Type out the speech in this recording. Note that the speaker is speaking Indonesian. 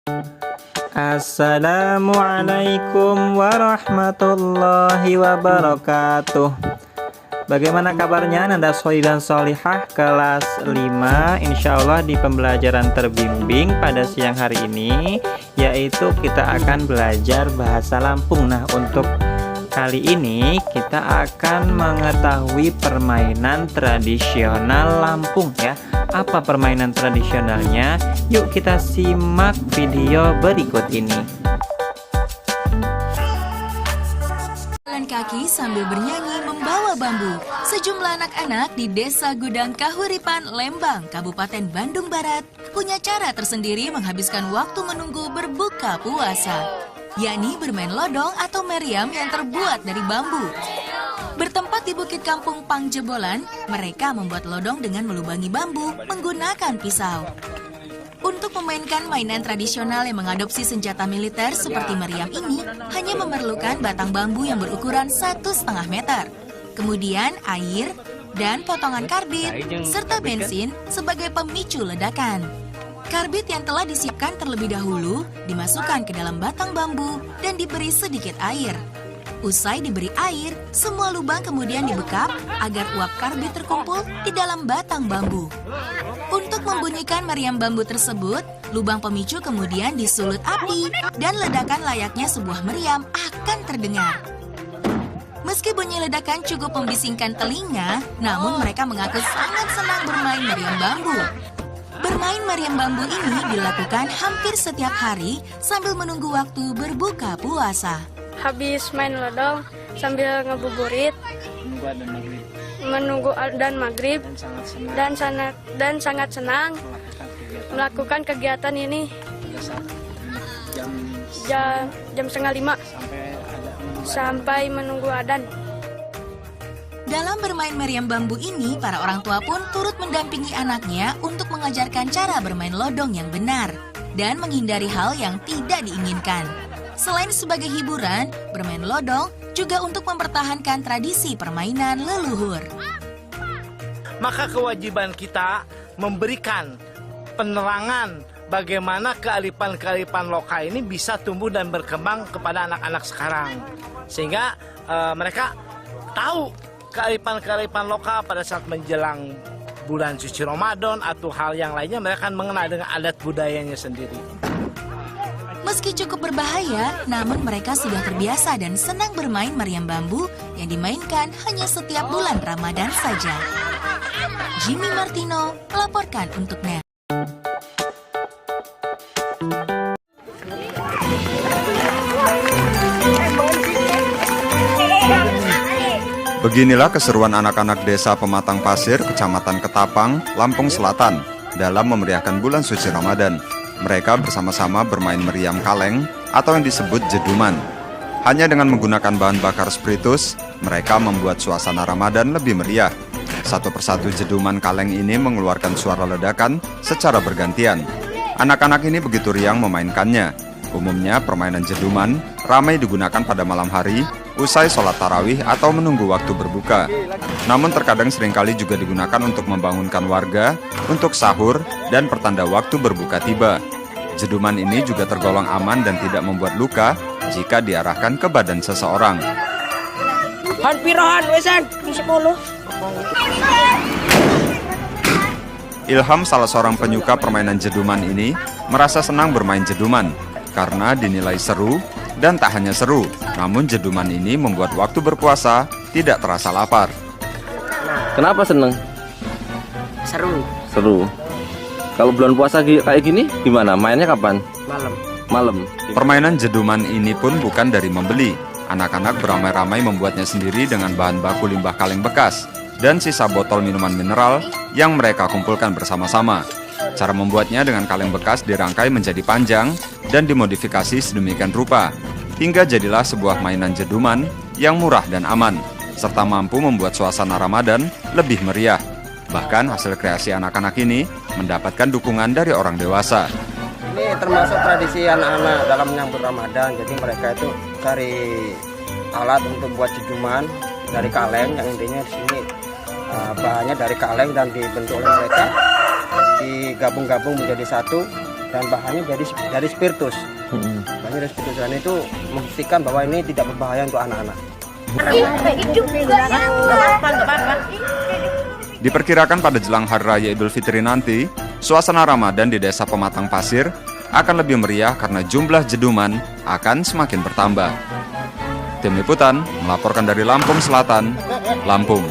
Assalamualaikum warahmatullahi wabarakatuh. Bagaimana kabarnya Nanda Sholih dan Sholihah kelas 5? Insya Allah di pembelajaran terbimbing pada siang hari ini, yaitu kita akan belajar bahasa Lampung. Nah, untuk kali ini kita akan mengetahui permainan tradisional Lampung ya. Apa permainan tradisionalnya? Yuk kita simak video berikut ini. Jalan kaki sambil bernyanyi membawa bambu. Sejumlah anak-anak di Desa Gudang Kahuripan, Lembang, Kabupaten Bandung Barat punya cara tersendiri menghabiskan waktu menunggu berbuka puasa, yakni bermain lodong atau meriam yang terbuat dari bambu. Bertempat di Bukit Kampung Pangjebolan, mereka membuat lodong dengan melubangi bambu menggunakan pisau. Untuk memainkan mainan tradisional yang mengadopsi senjata militer seperti meriam ini, hanya memerlukan batang bambu yang berukuran 1,5 meter. Kemudian air dan potongan karbit, serta bensin sebagai pemicu ledakan. Karbit yang telah disiapkan terlebih dahulu dimasukkan ke dalam batang bambu dan diberi sedikit air. Usai diberi air, semua lubang kemudian dibekap agar uap karbit terkumpul di dalam batang bambu. Untuk membunyikan meriam bambu tersebut, lubang pemicu kemudian disulut api dan ledakan layaknya sebuah meriam akan terdengar. Meski bunyi ledakan cukup membisingkan telinga, namun mereka mengaku sangat senang bermain meriam bambu. Bermain meriam bambu ini dilakukan hampir setiap hari sambil menunggu waktu berbuka puasa. Habis main lodong sambil ngebuburit, menunggu adzan maghrib, dan sangat senang melakukan kegiatan ini jam 4:30 sampai menunggu adzan. Dalam bermain meriam bambu ini, para orang tua pun turut mendampingi anaknya untuk mengajarkan cara bermain lodong yang benar dan menghindari hal yang tidak diinginkan. Selain sebagai hiburan, bermain lodong juga untuk mempertahankan tradisi permainan leluhur. Maka kewajiban kita memberikan penerangan bagaimana kearifan-kearifan lokal ini bisa tumbuh dan berkembang kepada anak-anak sekarang. Sehingga mereka tahu kearifan-kearifan lokal pada saat menjelang bulan suci Ramadan atau hal yang lainnya, mereka akan mengenal dengan adat budayanya sendiri. Meski cukup berbahaya, namun mereka sudah terbiasa dan senang bermain meriam bambu yang dimainkan hanya setiap bulan Ramadan saja. Jimmy Martino melaporkan untuk NET. Beginilah keseruan anak-anak desa Pematang Pasir, Kecamatan Ketapang, Lampung Selatan dalam memeriahkan bulan suci Ramadan. Mereka bersama-sama bermain meriam kaleng atau yang disebut jeduman. Hanya dengan menggunakan bahan bakar spiritus, mereka membuat suasana Ramadan lebih meriah. Satu persatu jeduman kaleng ini mengeluarkan suara ledakan secara bergantian. Anak-anak ini begitu riang memainkannya. Umumnya permainan jeduman ramai digunakan pada malam hari, usai sholat tarawih atau menunggu waktu berbuka. Namun terkadang seringkali juga digunakan untuk membangunkan warga, untuk sahur, dan pertanda waktu berbuka tiba. Jeduman ini juga tergolong aman dan tidak membuat luka jika diarahkan ke badan seseorang. Ilham, salah seorang penyuka permainan jeduman ini, merasa senang bermain jeduman karena dinilai seru. Dan tak hanya seru, namun jeduman ini membuat waktu berpuasa tidak terasa lapar. Kenapa seneng? Seru. Kalau bulan puasa kayak gini, gimana? Mainnya kapan? Malam. Permainan jeduman ini pun bukan dari membeli. Anak-anak beramai-ramai membuatnya sendiri dengan bahan baku limbah kaleng bekas dan sisa botol minuman mineral yang mereka kumpulkan bersama-sama. Cara membuatnya dengan kaleng bekas dirangkai menjadi panjang dan dimodifikasi sedemikian rupa, hingga jadilah sebuah mainan jeduman yang murah dan aman, serta mampu membuat suasana Ramadan lebih meriah. Bahkan hasil kreasi anak-anak ini mendapatkan dukungan dari orang dewasa. Ini termasuk tradisi anak-anak dalam menyambut Ramadan. Jadi mereka itu cari alat untuk buat jeduman dari kaleng, yang intinya di sini bahannya dari kaleng dan dibentuk oleh mereka, digabung-gabung menjadi satu, dan bahannya dari spiritus. Bahannya dari spiritus, dan itu membuktikan bahwa ini tidak berbahaya untuk anak-anak. Diperkirakan pada jelang Hari Raya Idul Fitri nanti, suasana Ramadan di Desa Pematang Pasir akan lebih meriah karena jumlah jeduman akan semakin bertambah. Tim Liputan melaporkan dari Lampung Selatan, Lampung.